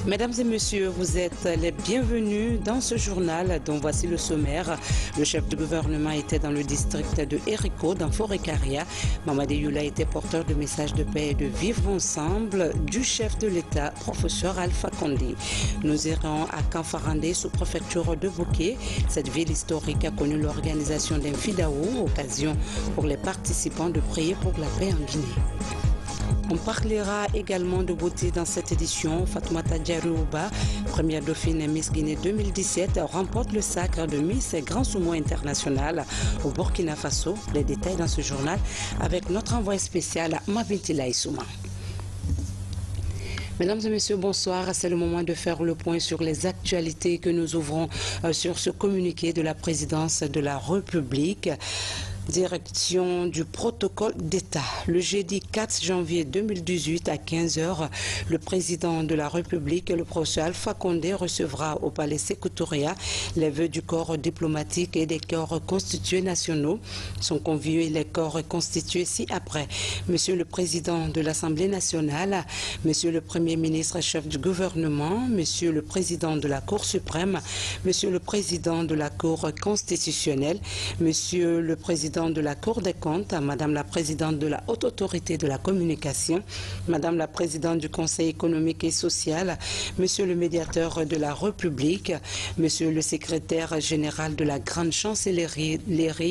Mesdames et messieurs, vous êtes les bienvenus dans ce journal dont voici le sommaire. Le chef du gouvernement était dans le district de Eriko, dans Forêt-Caria. Mamadi Youla était porteur de messages de paix et de vivre ensemble du chef de l'État, professeur Alpha Condé. Nous irons à Kanfarandé, sous-préfecture de Bouquet. Cette ville historique a connu l'organisation d'un FIDAO, occasion pour les participants de prier pour la paix en Guinée. On parlera également de beauté dans cette édition. Fatoumata Diarouba, première dauphine Miss Guinée 2017, remporte le sacre de Miss Grand Soumo International au Burkina Faso. Les détails dans ce journal avec notre envoyé spécial Mabintila Issouma. Mesdames et messieurs, bonsoir. C'est le moment de faire le point sur les actualités que nous ouvrons sur ce communiqué de la présidence de la République. Direction du protocole d'État. Le jeudi 4 janvier 2018 à 15h, le président de la République, le professeur Alpha Condé, recevra au palais Sékou Touré les vœux du corps diplomatique et des corps constitués nationaux. Sont conviés les corps constitués ci-après. Monsieur le président de l'Assemblée nationale, monsieur le premier ministre chef du gouvernement, monsieur le président de la Cour suprême, monsieur le président de la Cour constitutionnelle, monsieur le président de la Cour des comptes, madame la présidente de la Haute Autorité de la Communication, madame la présidente du Conseil économique et social, monsieur le médiateur de la République, monsieur le secrétaire général de la Grande Chancellerie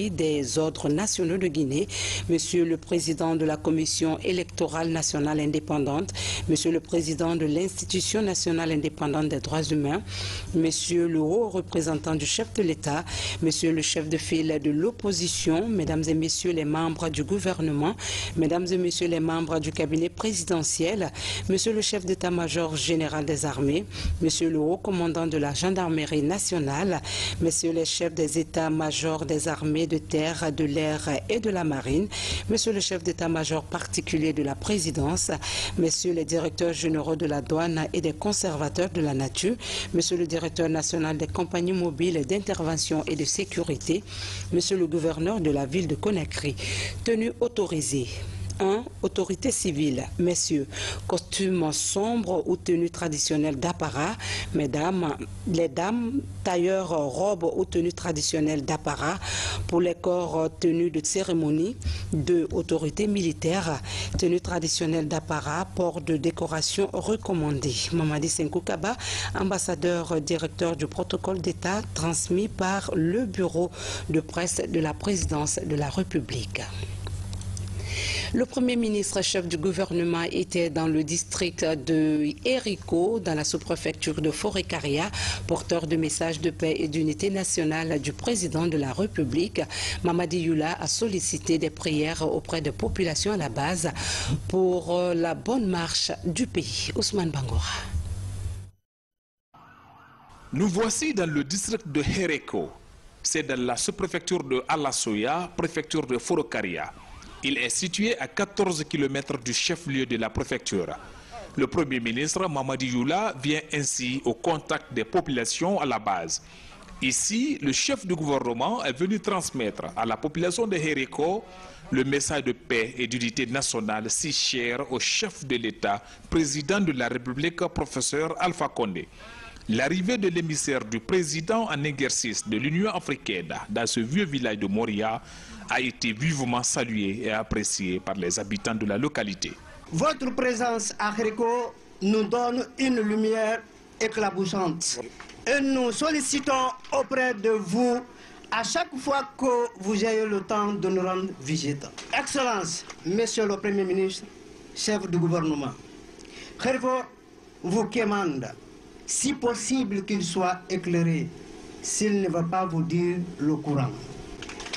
des Ordres nationaux de Guinée, monsieur le président de la Commission électorale nationale indépendante, monsieur le président de l'Institution nationale indépendante des droits humains, monsieur le haut représentant du chef de l'État, monsieur le chef de file de l'opposition, mesdames et messieurs les membres du gouvernement, mesdames et messieurs les membres du cabinet présidentiel, monsieur le chef d'état-major général des armées, monsieur le haut commandant de la gendarmerie nationale, messieurs les chefs des états-majors des armées de terre, de l'air et de la marine, monsieur le chef d'état-major particulier de la présidence, messieurs les directeurs généraux de la douane et des conservateurs de la nature, monsieur le directeur national des compagnies mobiles d'intervention et de sécurité, monsieur le gouverneur de la ville de Conakry. Tenue autorisée. 1. Autorité civile. Messieurs, costume sombre ou tenue traditionnelle d'apparat. Mesdames, les dames, tailleurs, robes ou tenue traditionnelle d'apparat. Pour les corps, tenue de cérémonie. 2. Autorité militaire. Tenue traditionnelle d'apparat, port de décoration recommandé. Mamadi Senkou Kaba, ambassadeur directeur du protocole d'État, transmis par le bureau de presse de la présidence de la République. Le Premier ministre chef du gouvernement était dans le district de Eriko, dans la sous-préfecture de Forêt-Caria, porteur de messages de paix et d'unité nationale du président de la République. Mamadi Youla a sollicité des prières auprès des populations à la base pour la bonne marche du pays. Ousmane Bangora. Nous voici dans le district de Eriko. C'est dans la sous-préfecture de Alasoya, préfecture de Forêt-Caria. Il est situé à 14 km du chef-lieu de la préfecture. Le Premier ministre Mamadi Youla vient ainsi au contact des populations à la base. Ici, le chef du gouvernement est venu transmettre à la population de Eriko le message de paix et d'unité nationale si cher au chef de l'État, président de la République, professeur Alpha Condé. L'arrivée de l'émissaire du président en exercice de l'Union africaine dans ce vieux village de Moria a été vivement saluée et appréciée par les habitants de la localité. Votre présence à Eriko nous donne une lumière éclaboussante. Et nous sollicitons auprès de vous à chaque fois que vous ayez le temps de nous rendre visite. Excellence, Monsieur le Premier ministre, chef du gouvernement, Eriko vous commande, si possible qu'il soit éclairé, s'il ne va pas vous dire le courant.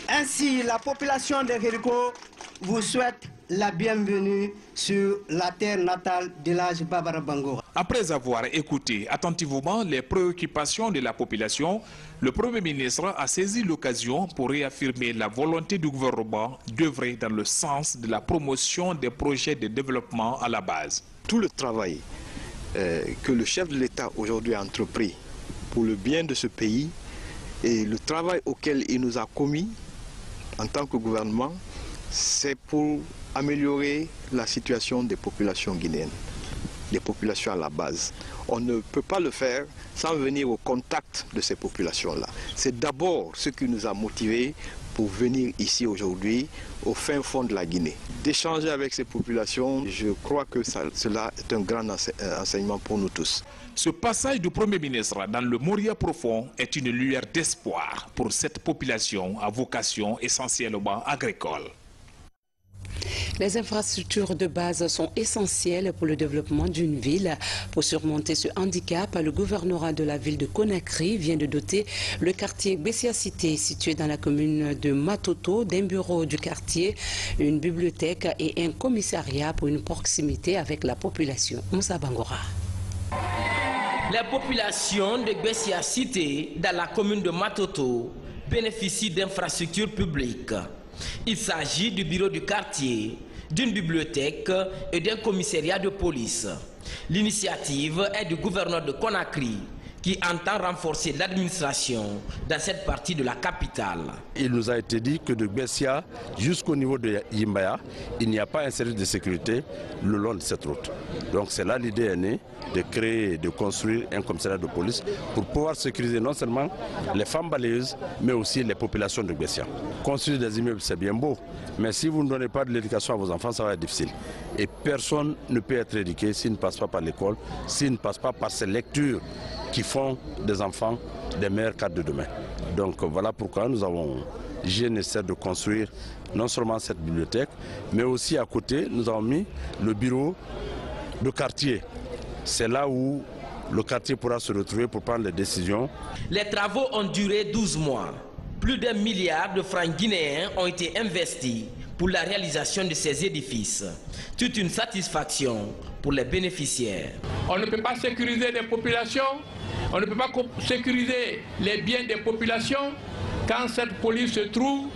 Ainsi, la population de Eriko vous souhaite la bienvenue sur la terre natale de l'âge Babara Bangora. Après avoir écouté attentivement les préoccupations de la population, le Premier ministre a saisi l'occasion pour réaffirmer la volonté du gouvernement d'œuvrer dans le sens de la promotion des projets de développement à la base. Tout le travail que le chef de l'État aujourd'hui a entrepris pour le bien de ce pays et le travail auquel il nous a commis en tant que gouvernement, c'est pour améliorer la situation des populations guinéennes. les populations à la base. On ne peut pas le faire sans venir au contact de ces populations-là. C'est d'abord ce qui nous a motivés pour venir ici aujourd'hui, au fin fond de la Guinée. D'échanger avec ces populations, je crois que cela est un grand enseignement pour nous tous. Ce passage du Premier ministre dans le Moria profond est une lueur d'espoir pour cette population à vocation essentiellement agricole. Les infrastructures de base sont essentielles pour le développement d'une ville. Pour surmonter ce handicap, le gouvernorat de la ville de Conakry vient de doter le quartier Bessia Cité, situé dans la commune de Matoto, d'un bureau du quartier, une bibliothèque et un commissariat pour une proximité avec la population. Moussa Bangora. La population de Bessia Cité, dans la commune de Matoto, bénéficie d'infrastructures publiques. Il s'agit du bureau du quartier, d'une bibliothèque et d'un commissariat de police. L'initiative est du gouverneur de Conakry qui entend renforcer l'administration dans cette partie de la capitale. Il nous a été dit que de Bessia jusqu'au niveau de Yimbaya, il n'y a pas un service de sécurité le long de cette route. Donc c'est là l'idée est née de créer, de construire un commissariat de police pour pouvoir sécuriser non seulement les femmes balayeuses, mais aussi les populations de Bessia. Construire des immeubles, c'est bien beau, mais si vous ne donnez pas de l'éducation à vos enfants, ça va être difficile. Et personne ne peut être éduqué s'il ne passe pas par l'école, s'il ne passe pas par ces lectures qui font des enfants des meilleurs cadres de demain. Donc voilà pourquoi nous avons jugé nécessaire de construire non seulement cette bibliothèque, mais aussi à côté, nous avons mis le bureau de quartier. C'est là où le quartier pourra se retrouver pour prendre les décisions. Les travaux ont duré 12 mois. Plus d'1 milliard de francs guinéens ont été investis pour la réalisation de ces édifices. Toute une satisfaction pour les bénéficiaires. On ne peut pas sécuriser les populations, on ne peut pas sécuriser les biens des populations quand cette police se trouve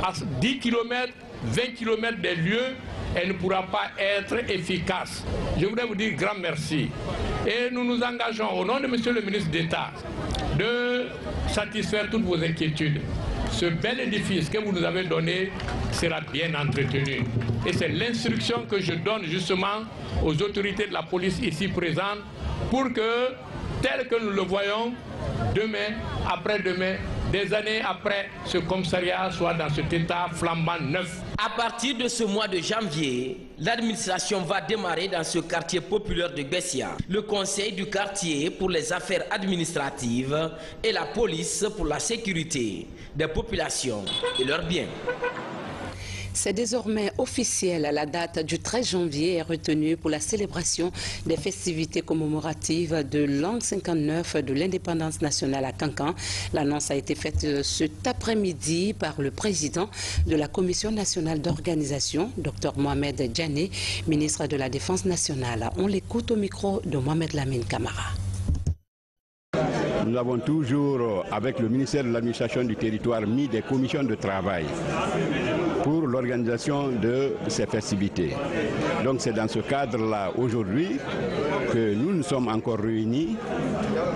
à 10 km, 20 km des lieux, elle ne pourra pas être efficace. Je voudrais vous dire grand merci. Et nous nous engageons au nom de Monsieur le ministre d'État de satisfaire toutes vos inquiétudes. Ce bel édifice que vous nous avez donné sera bien entretenu. Et c'est l'instruction que je donne justement aux autorités de la police ici présentes pour que, tel que nous le voyons, demain, après-demain, des années après, ce commissariat soit dans cet état flambant neuf. À partir de ce mois de janvier, l'administration va démarrer dans ce quartier populaire de Bessia. Le conseil du quartier pour les affaires administratives et la police pour la sécurité des populations et leurs biens. C'est désormais officiel. La date du 13 janvier est retenue pour la célébration des festivités commémoratives de l'an 59 de l'indépendance nationale à Kankan. L'annonce a été faite cet après-midi par le président de la Commission nationale d'organisation, Dr Mohamed Djane, ministre de la Défense nationale. On l'écoute au micro de Mohamed Lamine Camara. Nous avons toujours, avec le ministère de l'administration du territoire, mis des commissions de travail pour l'organisation de ces festivités. Donc c'est dans ce cadre-là aujourd'hui que nous nous sommes encore réunis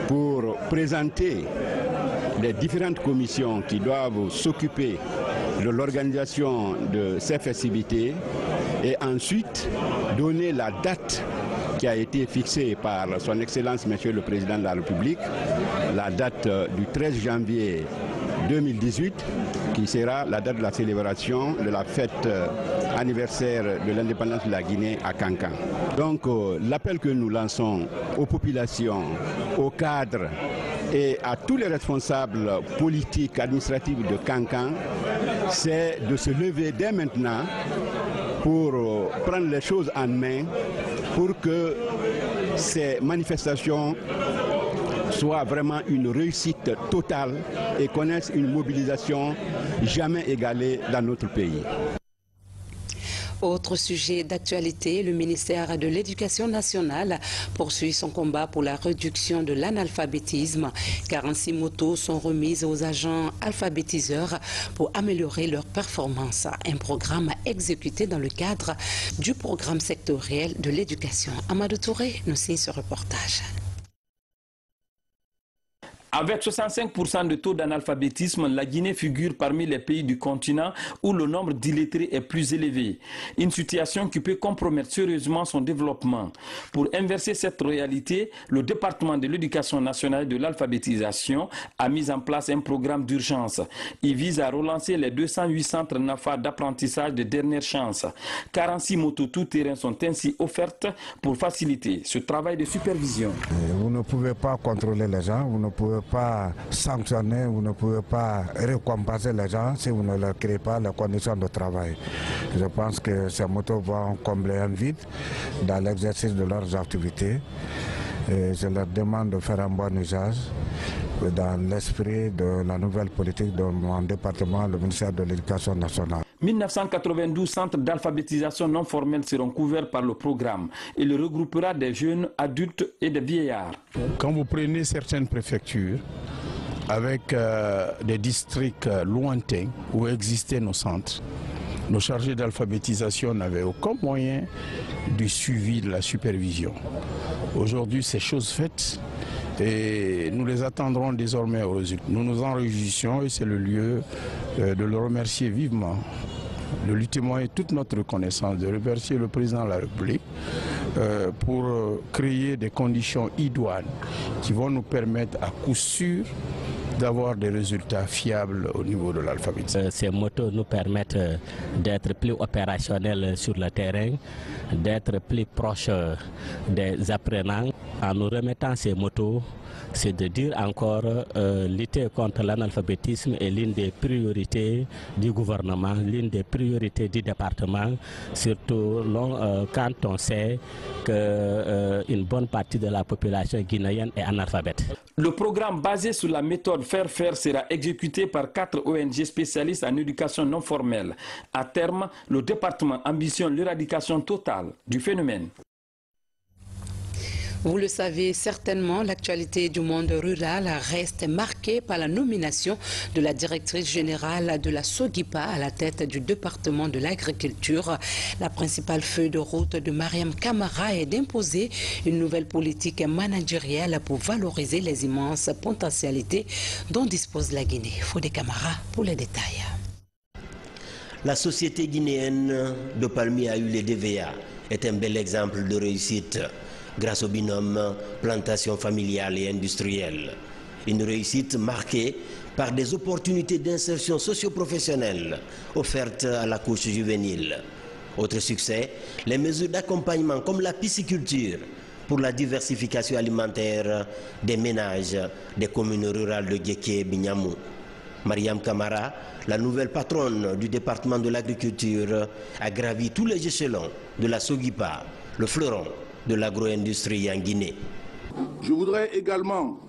pour présenter les différentes commissions qui doivent s'occuper de l'organisation de ces festivités et ensuite donner la date qui a été fixée par son Excellence Monsieur le Président de la République, la date du 13 janvier 2018, qui sera la date de la célébration de la fête anniversaire de l'indépendance de la Guinée à Kankan. Donc l'appel que nous lançons aux populations, aux cadres et à tous les responsables politiques, administratifs de Kankan, c'est de se lever dès maintenant pour prendre les choses en main pour que ces manifestations soient vraiment une réussite totale et connaissent une mobilisation jamais égalée dans notre pays. Autre sujet d'actualité, le ministère de l'Éducation nationale poursuit son combat pour la réduction de l'analphabétisme. 46 motos sont remises aux agents alphabétiseurs pour améliorer leur performance. Un programme exécuté dans le cadre du programme sectoriel de l'éducation. Amadou Touré nous signe ce reportage. Avec 65% de taux d'analphabétisme, la Guinée figure parmi les pays du continent où le nombre d'illettrés est plus élevé. Une situation qui peut compromettre sérieusement son développement. Pour inverser cette réalité, le département de l'éducation nationale et de l'alphabétisation a mis en place un programme d'urgence. Il vise à relancer les 208 centres NAFA d'apprentissage de dernière chance. 46 motos tout-terrain sont ainsi offertes pour faciliter ce travail de supervision. Vous ne pouvez pas contrôler les gens, vous ne pouvez pas sanctionner, vous ne pouvez pas récompenser les gens si vous ne leur créez pas les conditions de travail. Je pense que ces motos vont combler un vide dans l'exercice de leurs activités. Et je leur demande de faire un bon usage dans l'esprit de la nouvelle politique de mon département, le ministère de l'Éducation nationale. 1992 centres d'alphabétisation non formels seront couverts par le programme. Il regroupera des jeunes, adultes et des vieillards. Quand vous prenez certaines préfectures, avec des districts lointains où existaient nos centres, nos chargés d'alphabétisation n'avaient aucun moyen du suivi, de la supervision. Aujourd'hui, c'est chose faite. Et nous les attendrons désormais aux résultats. Nous nous en réjouissons et c'est le lieu de le remercier vivement, de lui témoigner toute notre reconnaissance, de remercier le président de la République pour créer des conditions idoines qui vont nous permettre à coup sûr d'avoir des résultats fiables au niveau de l'alphabétisation. Ces motos nous permettent d'être plus opérationnels sur le terrain, d'être plus proches des apprenants. En nous remettant ces motos, c'est de dire encore lutter contre l'analphabétisme est l'une des priorités du gouvernement, l'une des priorités du département, surtout quand on sait qu'une bonne partie de la population guinéenne est analphabète. Le programme basé sur la méthode faire-faire sera exécuté par 4 ONG spécialistes en éducation non formelle. À terme, le département ambitionne l'éradication totale du phénomène. Vous le savez certainement, l'actualité du monde rural reste marquée par la nomination de la directrice générale de la SOGIPA à la tête du département de l'agriculture. La principale feuille de route de Mariam Kamara est d'imposer une nouvelle politique managériale pour valoriser les immenses potentialités dont dispose la Guinée. Fodé Kamara pour les détails. La société guinéenne de palmiers à huile et DVA est un bel exemple de réussite grâce au binôme plantation familiale et industrielle. Une réussite marquée par des opportunités d'insertion socio-professionnelle offertes à la couche juvénile. Autre succès, les mesures d'accompagnement comme la pisciculture pour la diversification alimentaire des ménages des communes rurales de Guéké et Bignamou. Mariam Kamara, la nouvelle patronne du département de l'agriculture, a gravi tous les échelons de la SOGIPA, le fleuron de l'agro-industrie en Guinée. Je voudrais également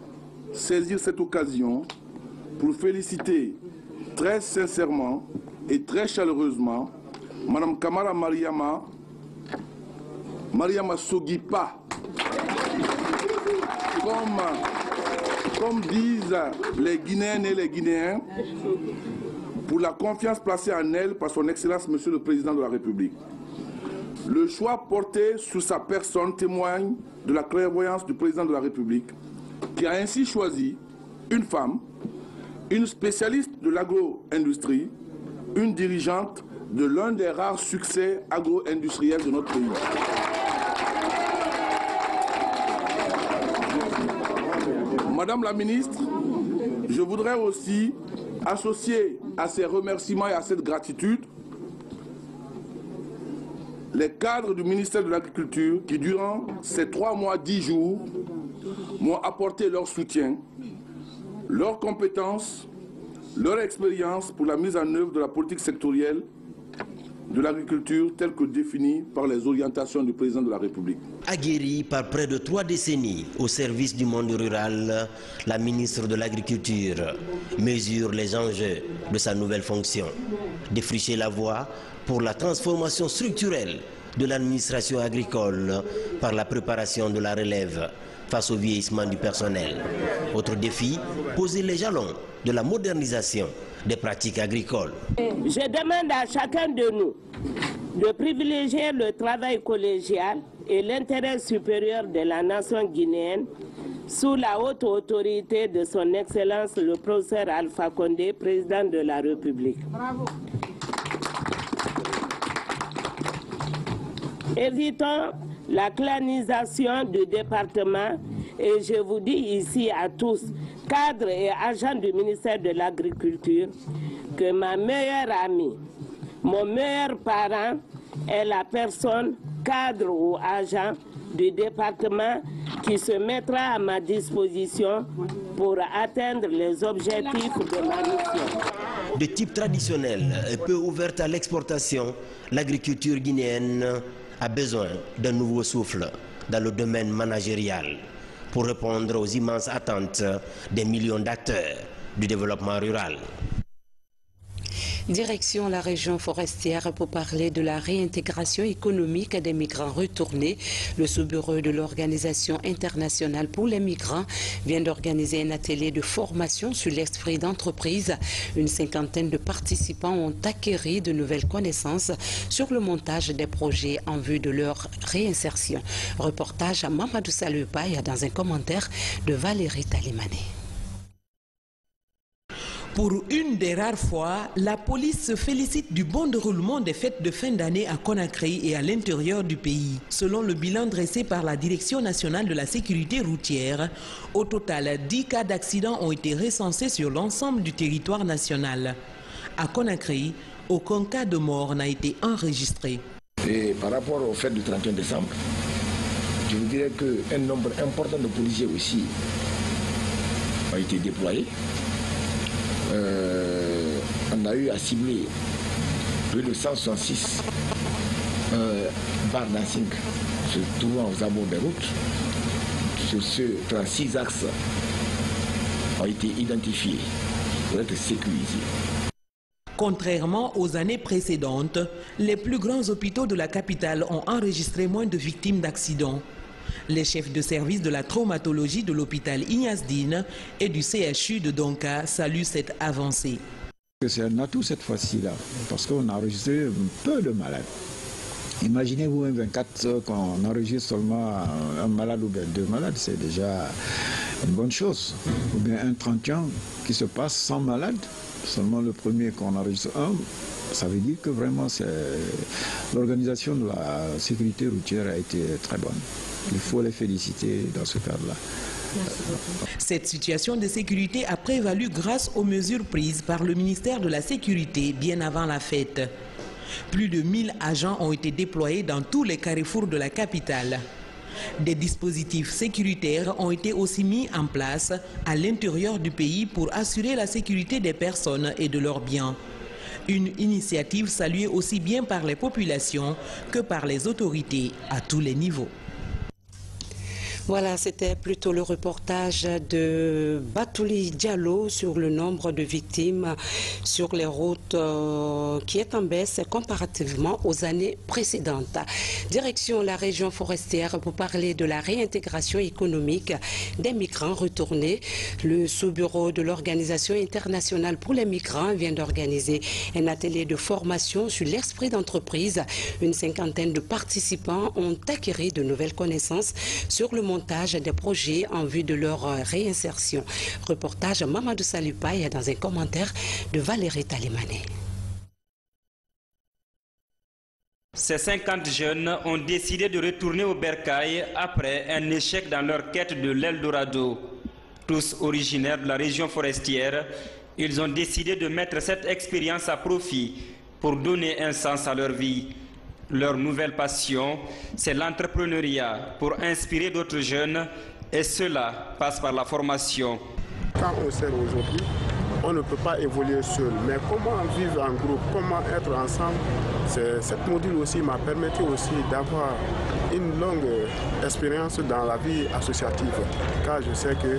saisir cette occasion pour féliciter très sincèrement et très chaleureusement Mme Kamara Mariama SOGIPA, comme disent les Guinéennes et les Guinéens, pour la confiance placée en elle par son Excellence Monsieur le Président de la République. Le choix porté sur sa personne témoigne de la clairvoyance du Président de la République, qui a ainsi choisi une femme, une spécialiste de l'agro-industrie, une dirigeante de l'un des rares succès agro-industriels de notre pays. Madame la ministre, je voudrais aussi associer à ces remerciements et à cette gratitude les cadres du ministère de l'Agriculture qui, durant ces 3 mois, 10 jours, m'ont apporté leur soutien, leurs compétences, leur expérience pour la mise en œuvre de la politique sectorielle de l'agriculture telle que définie par les orientations du Président de la République. Aguerrie par près de 3 décennies au service du monde rural, la ministre de l'Agriculture mesure les enjeux de sa nouvelle fonction. Défricher la voie pour la transformation structurelle de l'administration agricole par la préparation de la relève face au vieillissement du personnel. Autre défi, poser les jalons de la modernisation des pratiques agricoles. Je demande à chacun de nous de privilégier le travail collégial et l'intérêt supérieur de la nation guinéenne sous la haute autorité de son Excellence le professeur Alpha Condé, président de la République. Bravo. Évitons la clanisation du département et je vous dis ici à tous, cadres et agents du ministère de l'Agriculture, que ma meilleure amie, mon meilleur parent est la personne, cadre ou agent du département qui se mettra à ma disposition pour atteindre les objectifs de ma mission. De type traditionnel et peu ouverte à l'exportation, l'agriculture guinéenne a besoin d'un nouveau souffle dans le domaine managérial pour répondre aux immenses attentes des millions d'acteurs du développement rural. Direction la région forestière pour parler de la réintégration économique des migrants retournés. Le sous-bureau de l'Organisation internationale pour les migrants vient d'organiser un atelier de formation sur l'esprit d'entreprise. Une cinquantaine de participants ont acquis de nouvelles connaissances sur le montage des projets en vue de leur réinsertion. Reportage à Mamadou Salupaï dans un commentaire de Valérie Talimane. Pour une des rares fois, la police se félicite du bon déroulement des fêtes de fin d'année à Conakry et à l'intérieur du pays. Selon le bilan dressé par la Direction nationale de la sécurité routière, au total, 10 cas d'accidents ont été recensés sur l'ensemble du territoire national. À Conakry, aucun cas de mort n'a été enregistré. Et par rapport aux fêtes du 31 décembre, je vous dirais qu'un nombre important de policiers aussi a été déployé. On a eu à cibler plus de 166 barres dancing se trouvant aux abords des routes. Sur ce, 36 axes ont été identifiés pour être sécurisés. Contrairement aux années précédentes, les plus grands hôpitaux de la capitale ont enregistré moins de victimes d'accidents. Les chefs de service de la traumatologie de l'hôpital Ignace Dine et du CHU de Donka saluent cette avancée. C'est un atout cette fois-ci-là, parce qu'on a enregistré peu de malades. Imaginez-vous un 24 heures qu'on enregistre seulement un malade ou bien 2 malades, c'est déjà une bonne chose. Ou bien un 31 qui se passe sans malade, seulement le premier qu'on enregistre un, ça veut dire que vraiment l'organisation de la sécurité routière a été très bonne. Il faut les féliciter dans ce cadre-là. Cette situation de sécurité a prévalu grâce aux mesures prises par le ministère de la Sécurité bien avant la fête. Plus de 1000 agents ont été déployés dans tous les carrefours de la capitale. Des dispositifs sécuritaires ont été aussi mis en place à l'intérieur du pays pour assurer la sécurité des personnes et de leurs biens. Une initiative saluée aussi bien par les populations que par les autorités à tous les niveaux. Voilà, c'était plutôt le reportage de Batouli Diallo sur le nombre de victimes sur les routes qui est en baisse comparativement aux années précédentes. Direction la région forestière pour parler de la réintégration économique des migrants retournés. Le sous-bureau de l'Organisation internationale pour les migrants vient d'organiser un atelier de formation sur l'esprit d'entreprise. Une cinquantaine de participants ont acquis de nouvelles connaissances sur le montage des projets en vue de leur réinsertion. Reportage Mamadou Salupaï dans un commentaire de Valérie Talimane. Ces 50 jeunes ont décidé de retourner au bercail après un échec dans leur quête de l'Eldorado. Tous originaires de la région forestière, ils ont décidé de mettre cette expérience à profit pour donner un sens à leur vie. Leur nouvelle passion, c'est l'entrepreneuriat pour inspirer d'autres jeunes et cela passe par la formation. Quand on sert aujourd'hui, on ne peut pas évoluer seul, mais comment vivre en groupe, comment être ensemble, cette module aussi m'a permis aussi d'avoir une longue expérience dans la vie associative, car je sais que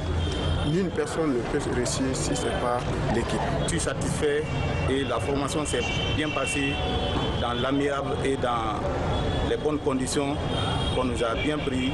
nulle personne ne peut réussir si ce n'est pas l'équipe. Je suis satisfait et la formation s'est bien passée dans l'amiable et dans les bonnes conditions qu'on nous a bien pris.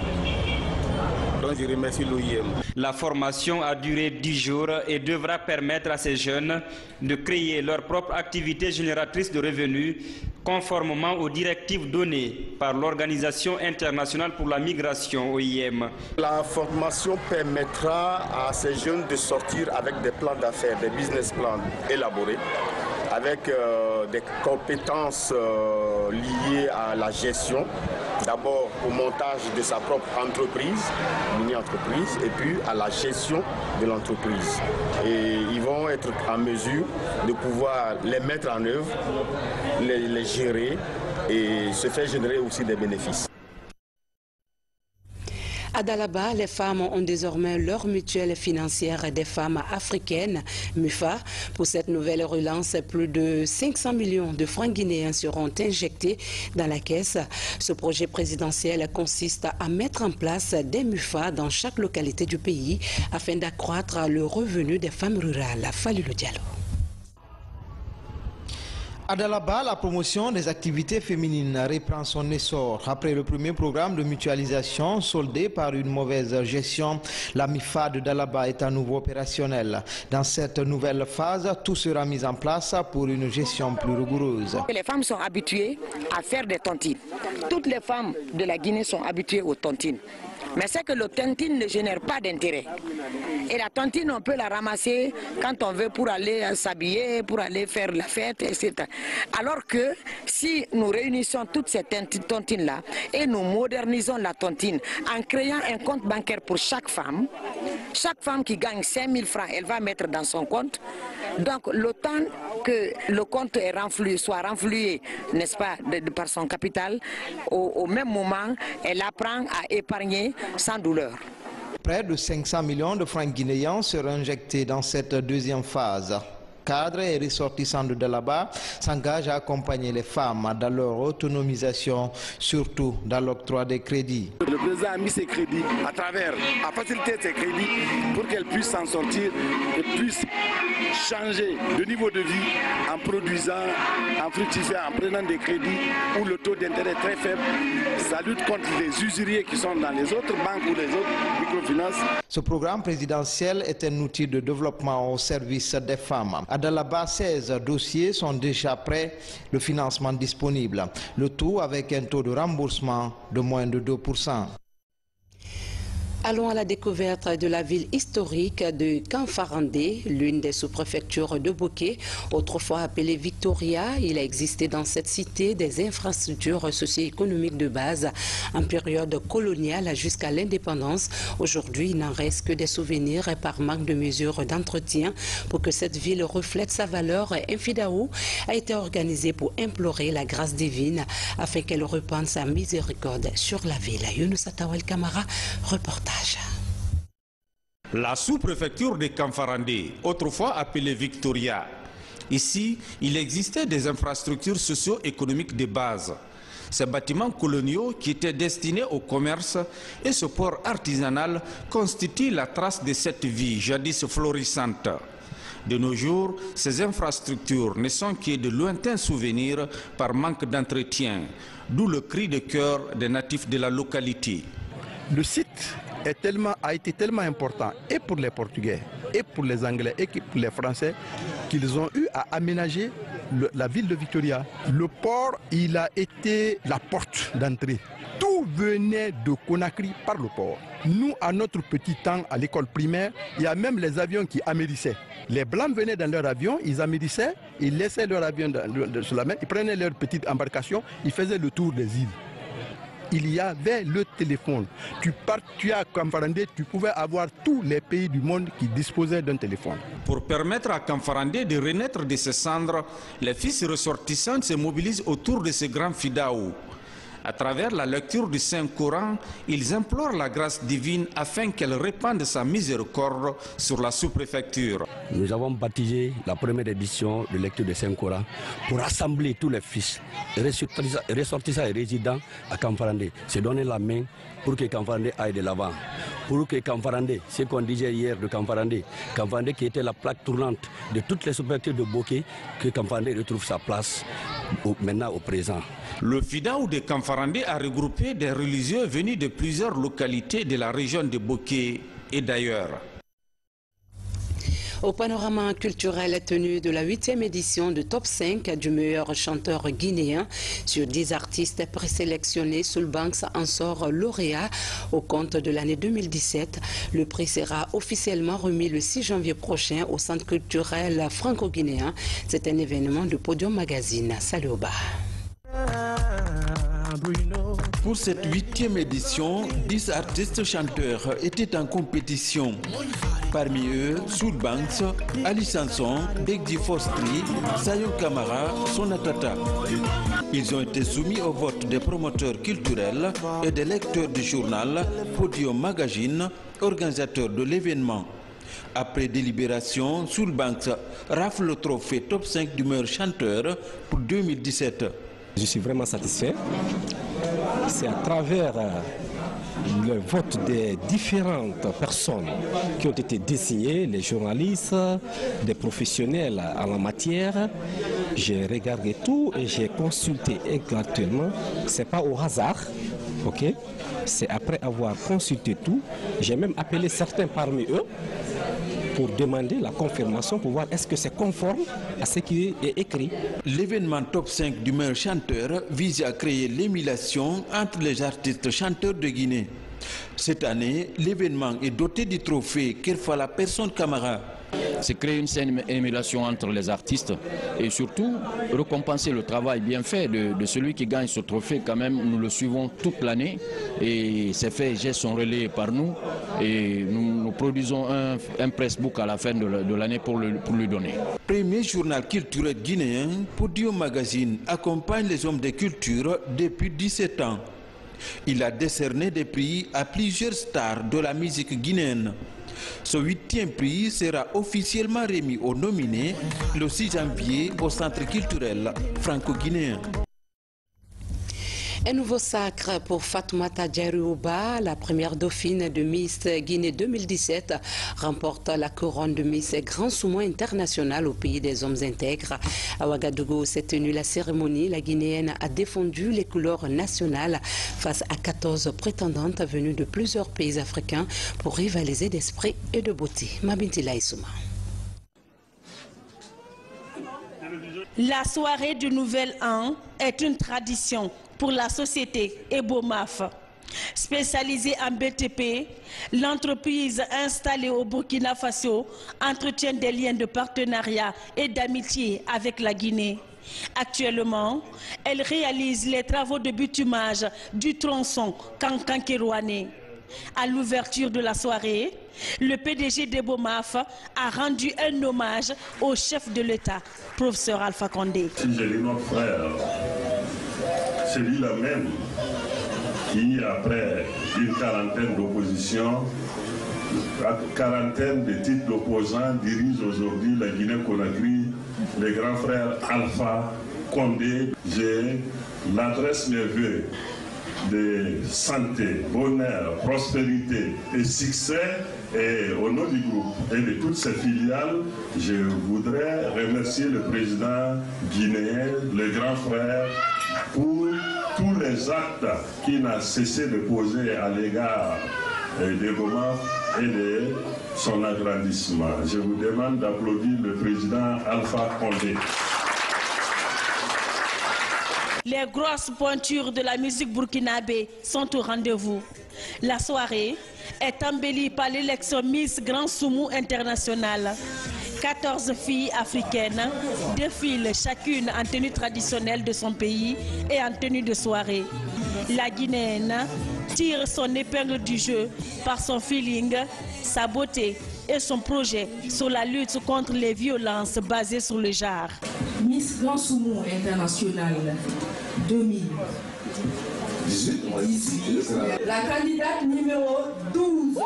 Donc je remercie l'OIM. La formation a duré 10 jours et devra permettre à ces jeunes de créer leur propre activité génératrice de revenus conformément aux directives données par l'Organisation internationale pour la migration, OIM. La formation permettra à ces jeunes de sortir avec des plans d'affaires, des business plans élaborés, avec des compétences liées à la gestion, d'abord au montage de sa propre entreprise, mini-entreprise, et puis à la gestion de l'entreprise. Et ils vont être en mesure de pouvoir les mettre en œuvre, les gérer et se faire générer aussi des bénéfices. À Dalaba, les femmes ont désormais leur mutuelle financière des femmes africaines, MUFA. Pour cette nouvelle relance, plus de 500 millions de francs guinéens seront injectés dans la caisse. Ce projet présidentiel consiste à mettre en place des MUFA dans chaque localité du pays afin d'accroître le revenu des femmes rurales. Falilou Diallo. À Dalaba, la promotion des activités féminines reprend son essor. Après le premier programme de mutualisation soldé par une mauvaise gestion, la MIFA de Dalaba est à nouveau opérationnelle. Dans cette nouvelle phase, tout sera mis en place pour une gestion plus rigoureuse. Les femmes sont habituées à faire des tontines. Toutes les femmes de la Guinée sont habituées aux tontines. Mais c'est que le tontine ne génère pas d'intérêt. Et la tontine, on peut la ramasser quand on veut pour aller s'habiller, pour aller faire la fête, etc. Alors que si nous réunissons toutes ces tontines-là et nous modernisons la tontine en créant un compte bancaire pour chaque femme qui gagne 5 000 francs, elle va mettre dans son compte. Donc le temps que le compte est soit renfloué, n'est-ce pas, par son capital, au même moment, elle apprend à épargner sans douleur. Près de 500 millions de francs guinéens seront injectés dans cette deuxième phase. Cadres et ressortissants de Dalaba s'engagent à accompagner les femmes dans leur autonomisation, surtout dans l'octroi des crédits. Le président a mis ses crédits à faciliter ses crédits pour qu'elles puissent s'en sortir et puissent changer de niveau de vie en produisant, en fructifiant, en prenant des crédits où le taux d'intérêt est très faible. Ça lutte contre les usuriers qui sont dans les autres banques ou les autres microfinances. Ce programme présidentiel est un outil de développement au service des femmes. À Dalaba, 16 dossiers sont déjà prêts, le financement disponible. Le tout avec un taux de remboursement de moins de 2%. Allons à la découverte de la ville historique de Kanfarandé, l'une des sous-préfectures de Bouquet. Autrefois appelée Victoria, il a existé dans cette cité des infrastructures socio-économiques de base en période coloniale jusqu'à l'indépendance. Aujourd'hui, il n'en reste que des souvenirs par manque de mesures d'entretien. Pour que cette ville reflète sa valeur, Infidaou a été organisé pour implorer la grâce divine afin qu'elle repende sa miséricorde sur la ville. Younoussa Tawel Kamara, reportage. La sous-préfecture de Kanfarandé, autrefois appelée Victoria. Ici, il existait des infrastructures socio-économiques de base. Ces bâtiments coloniaux qui étaient destinés au commerce et ce port artisanal constituent la trace de cette vie jadis florissante. De nos jours, ces infrastructures ne sont que de lointains souvenirs par manque d'entretien, d'où le cri de cœur des natifs de la localité. Le site a été tellement important et pour les Portugais, et pour les Anglais, et pour les Français, qu'ils ont eu à aménager la ville de Victoria. Le port, il a été la porte d'entrée. Tout venait de Conakry par le port. Nous, à notre petit temps, à l'école primaire, il y a même les avions qui amérissaient. Les Blancs venaient dans leur avion, ils amérissaient, ils laissaient leur avion sur la mer, ils prenaient leur petite embarcation, ils faisaient le tour des îles. Il y avait le téléphone. Tu as Kanfarandé, tu pouvais avoir tous les pays du monde qui disposaient d'un téléphone. Pour permettre à Kanfarandé de renaître de ses cendres, les fils ressortissants se mobilisent autour de ce grand Fidaou. À travers la lecture du Saint-Coran, ils implorent la grâce divine afin qu'elle répande sa miséricorde sur la sous-préfecture. Nous avons baptisé la première édition de lecture du Saint-Coran pour rassembler tous les fils, ressortissants et résidents à Kanfarandé, se donner la main pour que Kanfarandé aille de l'avant. Pour que Kanfarandé, ce qu'on disait hier de Kanfarandé qui était la plaque tournante de toutes les sous-préfectures de Bokeh, que Kanfarandé retrouve sa place maintenant au présent. Le FIDAO de Kamfarandé a regroupé des religieux venus de plusieurs localités de la région de Boké et d'ailleurs. Au panorama culturel tenu de la 8e édition de Top 5 du meilleur chanteur guinéen, sur 10 artistes présélectionnés, Soulbanks en sort lauréat au compte de l'année 2017. Le prix sera officiellement remis le 6 janvier prochain au Centre culturel franco-guinéen. C'est un événement de Podium Magazine. Salut Oba. Pour cette 8e édition, 10 artistes chanteurs étaient en compétition. Parmi eux, Soulbanks, Ali Sanson, Begdi Fostri, Sayon Kamara, Sonatata. Ils ont été soumis au vote des promoteurs culturels et des lecteurs du journal Podium Magazine, organisateur de l'événement. Après délibération, Soulbanks rafle le trophée Top 5 du meilleur chanteur pour 2017. Je suis vraiment satisfait. C'est à travers le vote des différentes personnes qui ont été désignées, les journalistes, des professionnels en la matière. J'ai regardé tout et j'ai consulté exactement. Ce n'est pas au hasard, ok? C'est après avoir consulté tout. J'ai même appelé certains parmi eux pour demander la confirmation, pour voir est-ce que c'est conforme à ce qui est écrit. L'événement Top 5 du meilleur chanteur vise à créer l'émulation entre les artistes chanteurs de Guinée. Cette année, l'événement est doté du trophée Kerfala Personne Camara. C'est créer une saine émulation entre les artistes et surtout récompenser le travail bien fait de celui qui gagne ce trophée. Quand même, nous le suivons toute l'année et ces faits gestes sont relayés par nous et nous produisons un pressbook à la fin de l'année pour lui donner. Premier journal culturel guinéen, Podium Magazine accompagne les hommes de culture depuis 17 ans. Il a décerné des prix à plusieurs stars de la musique guinéenne. Ce 8e prix sera officiellement remis aux nominés le 6 janvier au Centre culturel franco-guinéen. Un nouveau sacre pour Fatoumata Diarry-Ouba, la première dauphine de Miss Guinée 2017, remporte la couronne de Miss Grand Saumon International au pays des hommes intègres. À Ouagadougou s'est tenue la cérémonie. La Guinéenne a défendu les couleurs nationales face à 14 prétendantes venues de plusieurs pays africains pour rivaliser d'esprit et de beauté. Mabintila Issouma. La soirée du Nouvel An est une tradition pour la société Ebomaf. Spécialisée en BTP, l'entreprise installée au Burkina Faso entretient des liens de partenariat et d'amitié avec la Guinée. Actuellement, elle réalise les travaux de bitumage du tronçon Kankankérouané. À l'ouverture de la soirée, le PDG d'Ebomaf a rendu un hommage au chef de l'État, professeur Alpha Condé. Si j'ai dit notre frère, c'est lui-là même qui, après une quarantaine d'oppositions, une quarantaine de titres d'opposants, dirige aujourd'hui la Guinée-Conakry, le grand frère Alpha Condé. J'ai l'adresse mes vœux de santé, bonheur, prospérité et succès. Et au nom du groupe et de toutes ses filiales, je voudrais remercier le président guinéen, le grand frère, pour tous les actes qu'il n'a cessé de poser à l'égard des moments et de son agrandissement. Je vous demande d'applaudir le président Alpha Condé. Les grosses pointures de la musique burkinabé sont au rendez-vous. La soirée est embellie par l'élection Miss Grand Saumon International. 14 filles africaines défilent chacune en tenue traditionnelle de son pays et en tenue de soirée. La Guinéenne tire son épingle du jeu par son feeling, sa beauté et son projet sur la lutte contre les violences basées sur le genre. Miss Grand Saumon International 2018. La candidate numéro 12.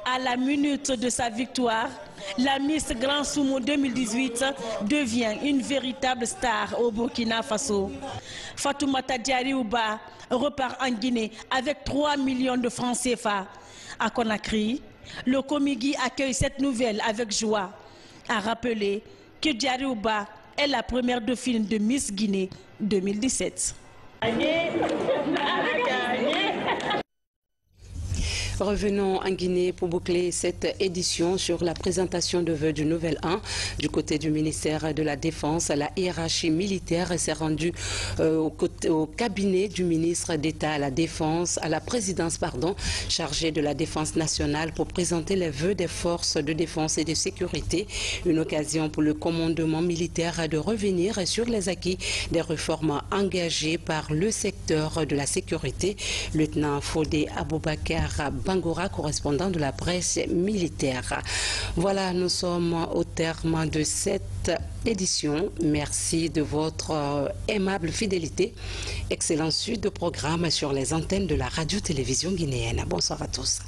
À la minute de sa victoire, la Miss Grand Sumo 2018 devient une véritable star au Burkina Faso. Fatoumata Diarry-Ouba repart en Guinée avec 3 millions de francs CFA. À Conakry, le Komigi accueille cette nouvelle avec joie. A rappelé que Diarry-Ouba est la première dauphine de Miss Guinée 2017. Revenons en Guinée pour boucler cette édition sur la présentation de vœux du Nouvel An. Du côté du ministère de la Défense, la hiérarchie militaire s'est rendue au cabinet du ministre d'État à la Défense, à la présidence, chargée de la Défense nationale pour présenter les vœux des forces de défense et de sécurité. Une occasion pour le commandement militaire de revenir sur les acquis des réformes engagées par le secteur de la sécurité. Lieutenant Fodé Aboubakar Bangora, correspondant de la presse militaire. Voilà, nous sommes au terme de cette édition. Merci de votre aimable fidélité. Excellente suite de programmes sur les antennes de la radio-télévision guinéenne. Bonsoir à tous.